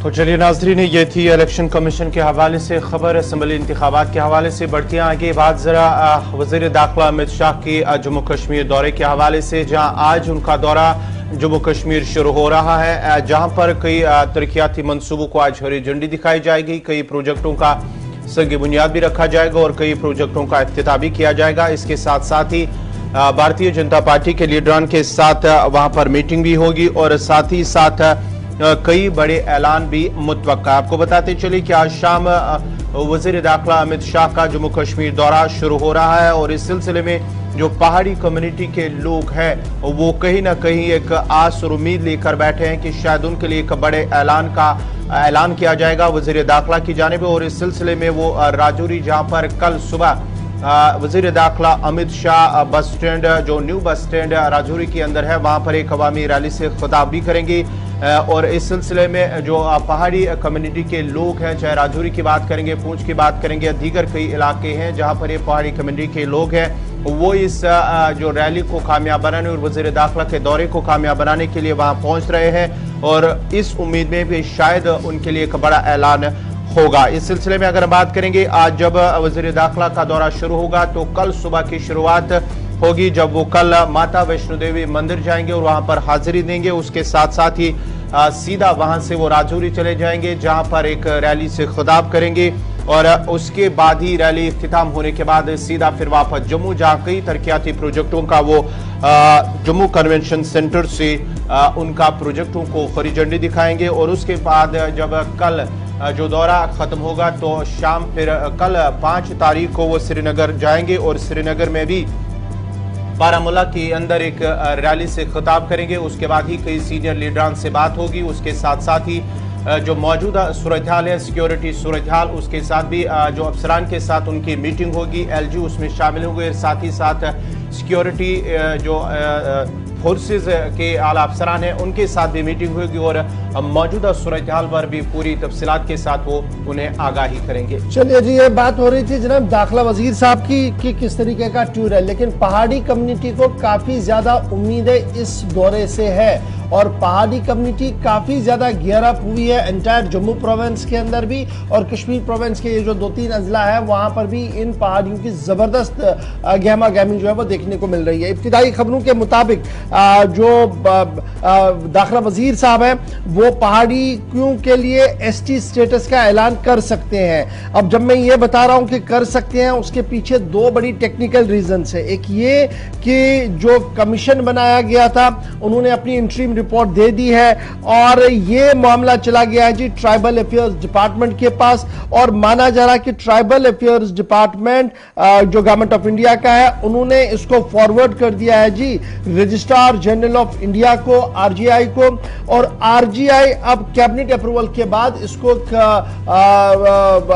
तो चलिए नाजरीन, ये थी इलेक्शन कमीशन के हवाले से खबर। असम्बली इंतखाबात के हवाले से बढ़ती हैं आगे बात जरा वज़ीर दाखिला अमित शाह की जम्मू कश्मीर दौरे के हवाले से, जहां आज उनका दौरा जम्मू कश्मीर शुरू हो रहा है, जहां पर कई तरक्याती मंसूबों को आज हरी झंडी दिखाई जाएगी, कई प्रोजेक्टों का संग बुनियाद भी रखा जाएगा और कई प्रोजेक्टों का इफ्तिताह भी किया जाएगा। इसके साथ साथ ही भारतीय जनता पार्टी के लीडरान के साथ वहां पर मीटिंग भी होगी और साथ ही साथ कई बड़े ऐलान भी मुतवक्का। आपको बताते चले कि आज शाम वज़ीर दाखिला अमित शाह का जम्मू कश्मीर दौरा शुरू हो रहा है और इस सिलसिले में जो पहाड़ी कम्युनिटी के लोग हैं वो कहीं ना कहीं एक आस और उम्मीद लेकर बैठे हैं कि शायद उनके लिए एक बड़े ऐलान किया जाएगा वज़ीर दाखिला की जानिब। और इस सिलसिले में वो राजौरी, जहां पर कल सुबह वज़ीर दाखिला अमित शाह बस स्टैंड, जो न्यू बस स्टैंड राजौरी के अंदर है, वहां पर एक अवामी रैली से खिताब भी करेंगे। और इस सिलसिले में जो पहाड़ी कम्युनिटी के लोग हैं, चाहे राजौरी की बात करेंगे, पूंछ की बात करेंगे, दीगर कई इलाके हैं जहां पर ये पहाड़ी कम्युनिटी के लोग हैं, वो इस जो रैली को कामयाब बनाने और वज़ीर दाखिला के दौरे को कामयाब बनाने के लिए वहां पहुंच रहे हैं और इस उम्मीद में भी शायद उनके लिए एक बड़ा ऐलान होगा। इस सिलसिले में अगर हम बात करेंगे, आज जब वज़ीर दाखिला का दौरा शुरू होगा तो कल सुबह की शुरुआत होगी, जब वो कल माता वैष्णो देवी मंदिर जाएंगे और वहां पर हाजिरी देंगे। उसके साथ साथ ही सीधा वहां से वो राजौरी चले जाएंगे, जहां पर एक रैली से खिताब करेंगे और उसके बाद ही रैली इख्तिताम होने के बाद सीधा फिर वापस जम्मू, जहां कई तरक्याती प्रोजेक्टों का वो जम्मू कन्वेंशन सेंटर से उनका प्रोजेक्टों को हरी झंडी दिखाएंगे। और उसके बाद जब कल जो दौरा खत्म होगा तो शाम फिर कल 5 तारीख को वो श्रीनगर जाएंगे और श्रीनगर में भी बारामूला के अंदर एक रैली से खिताब करेंगे। उसके बाद ही कई सीनियर लीडरान से बात होगी। उसके साथ साथ ही जो मौजूदा सूरत हाल है, सिक्योरिटी सूरत हाल, उसके साथ भी जो अफसरान के साथ उनकी मीटिंग होगी, LG उसमें शामिल होंगे। साथ ही साथ सिक्योरिटी जो फोर्सेस के आला अफसरान हैं उनके साथ भी मीटिंग होगी और मौजूदा सूरत हाल पर भी पूरी तफसीलात के साथ वो उन्हें आगाही करेंगे। चलिए जी, ये बात हो रही थी जनाब दाखिला वजीर साहब की कि किस तरीके का टूर है, लेकिन पहाड़ी कम्युनिटी को काफी ज्यादा उम्मीदें इस दौरे से है और पहाड़ी कम्युनिटी काफी ज्यादा गियर अप हुई है एंटायर जम्मू प्रोविंस के अंदर भी और कश्मीर प्रोविंस के ये जो 2-3 अजला है वहां पर भी इन पहाड़ियों की जबरदस्त गहमा गहमी जो है वो देखने को मिल रही है। इब्तिदाई खबरों के मुताबिक जो दाखिला वजीर साहब हैं वो पहाड़ियों के लिए ST स्टेटस का ऐलान कर सकते हैं। अब जब मैं ये बता रहा हूं कि कर सकते हैं, उसके पीछे 2 बड़ी टेक्निकल रीजन है। एक ये कि जो कमीशन बनाया गया था उन्होंने अपनी इंट्रीम रिपोर्ट दे दी है और ये मामला चला गया है जी ट्राइबल अफेयर्स डिपार्टमेंट के पास और माना जा रहा है कि ट्राइबल अफेयर्स डिपार्टमेंट जो गवर्नमेंट ऑफ इंडिया का है उन्होंने इसको फॉरवर्ड कर दिया है जी रजिस्ट्रार जनरल ऑफ इंडिया को, RGI को, और RGI अब कैबिनेट अप्रूवल के बाद इसको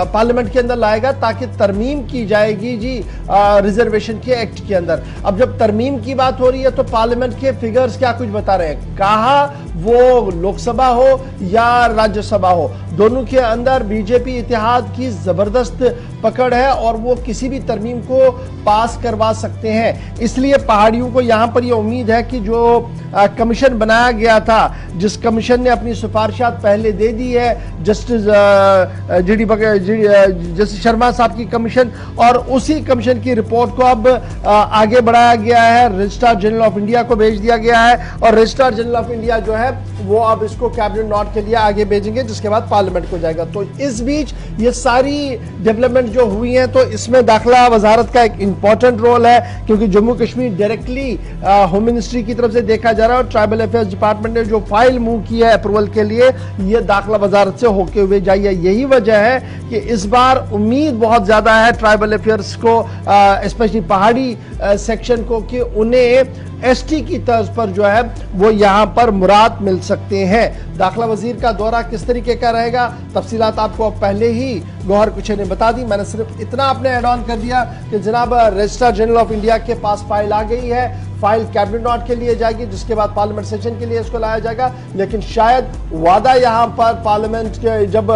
पार्लियामेंट के अंदर लाएगा ताकि तरमीम की जाएगी जी रिजर्वेशन के एक्ट के अंदर। अब जब तरमीम की बात हो रही है तो पार्लियामेंट के फिगर्स क्या कुछ बता रहे हैं, कहा वो लोकसभा हो या राज्यसभा हो, दोनों के अंदर बीजेपी इत्तेहाद की जबरदस्त पकड़ है और वो किसी भी तरमीम को पास करवा सकते हैं। इसलिए पहाड़ियों को यहां पर ये उम्मीद है कि जो कमीशन बनाया गया था, जिस कमीशन ने अपनी सिफारिशात पहले दे दी है, जस्टिस शर्मा साहब की कमीशन, और उसी कमीशन की रिपोर्ट को अब आगे बढ़ाया गया है, रजिस्ट्रार जनरल ऑफ इंडिया को भेज दिया गया है और रजिस्ट्रार जनरल ऑफ इंडिया जो है वो अब इसको कैबिनेट नोट के लिए आगे भेजेंगे, जिसके बाद पार्लियामेंट को जाएगा। तो इस बीच ये सारी डेवलपमेंट जो हुई है तो इसमें दाखिला वजारत का एक इंपॉर्टेंट रोल है, क्योंकि Jammu Kashmir directly home ministry की तरफ से देखा जा रहा है और ट्राइबल अफेयर्स डिपार्टमेंट ने जो फाइल मूव की है अप्रूवल के लिए ये दाखिला वजारत से होके हुए जाइए। यही वजह है कि इस बार उम्मीद बहुत ज्यादा है ट्राइबल अफेयर्स को, स्पेशली पहाड़ी सेक्शन को, कि उन्हें ST की तर्ज पर जो है वो यहां पर मुराद मिल सकते हैं। दाखिला वजीर का दौरा किस तरीके का रहेगा, तफसीलात आपको पहले ही गौहर कुछ ने बता दी। मैंने सिर्फ इतना अपने ऐड ऑन कर दिया कि जनाब रजिस्ट्रार जनरल ऑफ इंडिया के पास फाइल आ गई है, फाइल कैबिनेट नोट के लिए जाएगी, जिसके बाद पार्लियामेंट सेशन के लिए इसको लाया जाएगा। लेकिन शायद वादा यहां पर पार्लियामेंट के जब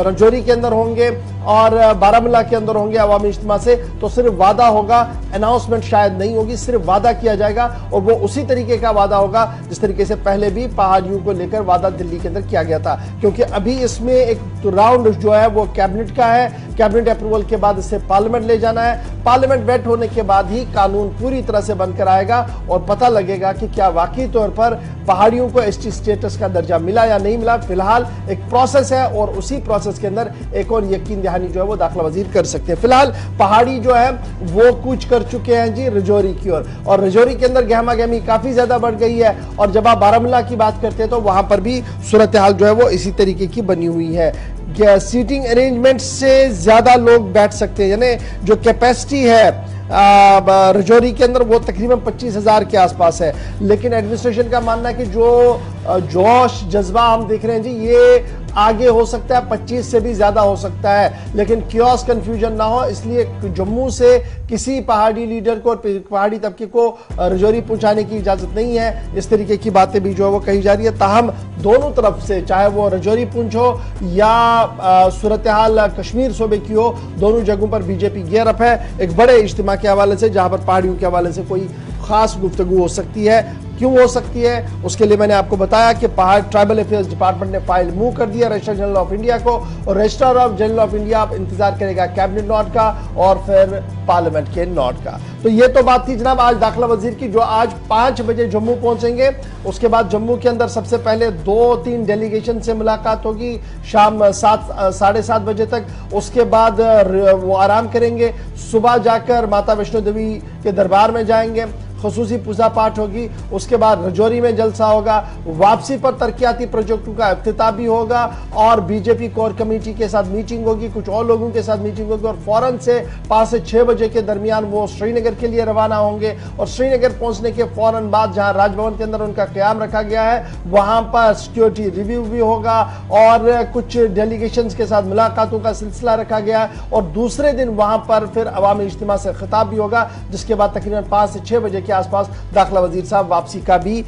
रजौरी के अंदर होंगे और बारामूला के अंदर होंगे अवामी इज्तिमा से, तो सिर्फ वादा होगा, अनाउंसमेंट शायद नहीं होगी, सिर्फ वादा किया जाएगा। और वो उसी तरीके का वादा होगा जिस तरीके से पहले भी पहाड़ियों को लेकर वादा दिल्ली के अंदर किया गया था। क्योंकि अभी इसमें एक राउंड जो है वो कैबिनेट का है, कैबिनेट अप्रूवल के बाद इसे पार्लियामेंट ले जाना है, पार्लियामेंट वेट होने के बाद ही कानून पूरी तरह से बनकर आएगा और पता लगेगा कि क्या वाकई तौर पर पहाड़ियों को एसटी स्टेटस का दर्जा मिला या नहीं मिला। फिलहाल एक प्रोसेस है और उसी प्रोसेस के अंदर एक और यकीन दहानी जो है वो दाखिला वजीर कर सकते हैं। फिलहाल पहाड़ी जो है वो कूच कर चुके हैं जी रजौरी की ओर, और रजौरी के अंदर गहमा गहमी काफी ज्यादा बढ़ गई है। और जब आप बारामूला की बात करते हैं तो वहां पर भी सूरत हाल जो है वो इसी तरीके की बनी हुई है। सीटिंग अरेंजमेंट से ज्यादा लोग बैठ सकते हैं, यानी जो कैपेसिटी है रजौरी के अंदर वो तकरीबन 25,000 के आसपास है। लेकिन एडमिनिस्ट्रेशन का मानना है कि जो जोश जज्बा हम देख रहे हैं जी, ये आगे हो सकता है, 25 से भी ज्यादा हो सकता है। लेकिन क्योस कंफ्यूजन ना हो, इसलिए जम्मू से किसी पहाड़ी लीडर को और पहाड़ी तबके को रजौरी पहुंचाने की इजाजत नहीं है। इस तरीके की बातें भी जो है वो कही जा रही है। ताहम दोनों तरफ से, चाहे वो रजौरी पूंछ हो या सूरत हाल कश्मीर सूबे की हो, दोनों जगहों पर बीजेपी गियर अप है एक बड़े इज्तिमा के हवाले से, जहां पर पहाड़ियों के हवाले से कोई खास गुफ्तगू हो सकती है। क्यों हो सकती है उसके लिए मैंने आपको बताया कि पहाड़ ट्राइबल अफेयर्स डिपार्टमेंट ने फाइल मूव कर दिया रजिस्ट्रार जनरल ऑफ इंडिया को, और रजिस्ट्रार जनरल ऑफ इंडिया अब इंतजार करेगा कैबिनेट नोट का और फिर पार्लियामेंट के नोट का। तो ये तो बात थी जनाब आज दाखिला वजीर की, जो आज 5 बजे जम्मू पहुंचेंगे। उसके बाद जम्मू के अंदर सबसे पहले 2-3 डेलीगेशन से मुलाकात होगी शाम 7-7:30 बजे तक। उसके बाद वो आराम करेंगे, सुबह जाकर माता वैष्णो देवी के दरबार में जाएंगे, खसूसी पूजा पाठ होगी। उसके बाद रजौरी में जलसा होगा, वापसी पर तरक्याती प्रोजेक्टों का इफ्तिताह भी होगा और बीजेपी कोर कमेटी के साथ मीटिंग होगी, कुछ और लोगों के साथ मीटिंग होगी, और फौरन से 5 से 6 बजे के दरमियान वो श्रीनगर के लिए रवाना होंगे। और श्रीनगर पहुंचने के फौरन बाद जहां राजभवन के अंदर उनका क़याम रखा गया है, वहां पर सिक्योरिटी रिव्यू भी होगा और कुछ डेलीगेशन के साथ मुलाकातों का सिलसिला रखा गया है। और दूसरे दिन वहां पर फिर अवामी इज्तिमा से खिताब भी होगा, जिसके बाद तकरीबन 5 से 6 बजे के आसपास दाखिला वजीर साहब वापसी का भी